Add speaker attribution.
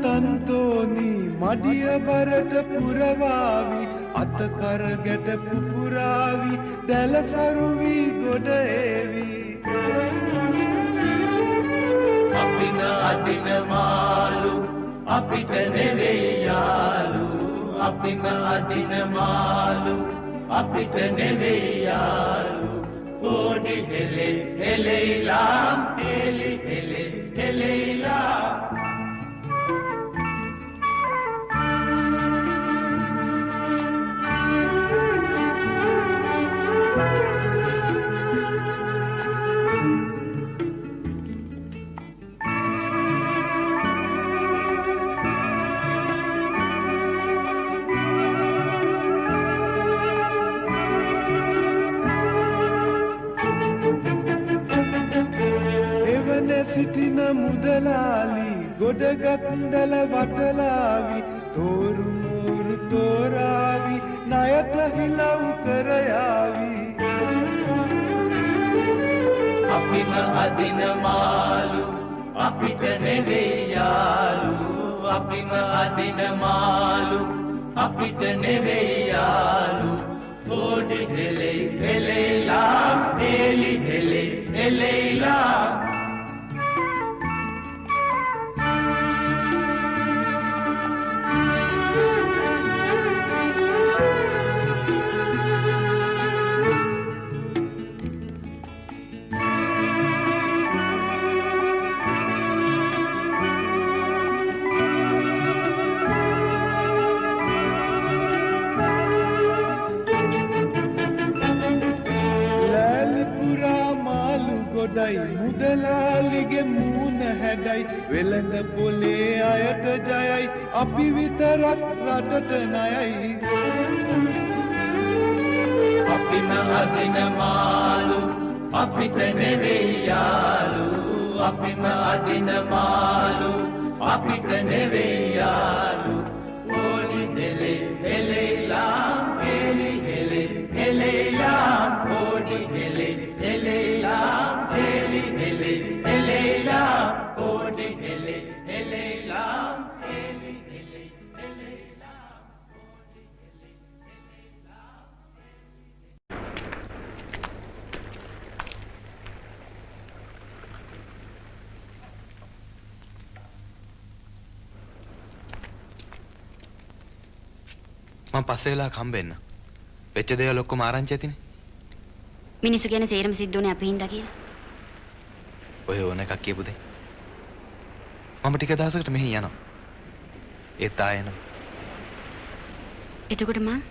Speaker 1: තන්තෝනි මඩිය බරට පුරවාවි අත කර ගැට පුපුරාවි දැලසරු වී ගොඩ ඒවි
Speaker 2: අපින අදින මාළු අපිට නෙවෙයි යාළු අපිම අදින මාළු අපිට නෙවෙයි යාළු කොඩි හෙලේ හෙලෙයිලා හෙලි හෙලේ හෙලෙයිලා
Speaker 1: සිටින මුදලාලි ගොඩගත් දැල වටලාවි තෝරු මෝරු තෝරාවි ණයට හිලව් කර යාවි
Speaker 2: අපිම අදින මාළු අපිට නෙවෙයි යාළු අපිම අදින මාළු අපිට නෙවෙයි යාළු කොඩි හෙලෙයි හෙලෙයිලා හෙලි හෙලෙයි හෙලෙයිලා
Speaker 1: ගොඩයි මුදලාලිගේ මූණ හැඩයි වෙළඳ පොලේ අයට ජයයි අපි විතරක් රටට ණයයි
Speaker 2: අපිම අදින මාළු අපිට නෙවෙයි යාළු අපිම අදින මාළු අපිට නෙවෙයි යාළු කොඩි හෙලේ හෙලෙයිලා හෙලි හෙලේ හෙලෙයිලා කොඩි හෙලේ හෙලෙයිලා හෙලි හෙලේ හෙලෙයිලා කොඩි හෙලේ හෙලෙයිලා හෙලි හෙලේ හෙලෙයිලා කොඩි හෙලේ හෙලෙයිලා
Speaker 3: මම පස්සේ වෙලා හම්බෙන්න. වෙච්ච දේවල් ඔක්කොම ආරංචි ඇතිනේ.
Speaker 4: මිනිස්සු කියන්නේ සේරම සිද්ධ උනේ අපි හින්දා කියලා.
Speaker 3: ඔය ඕන එකක් කියපු දෙ. මම ටික දවසකට මෙහෙන් යනවා. ඒත් ආයෙ එනවා.
Speaker 4: එතකොට මං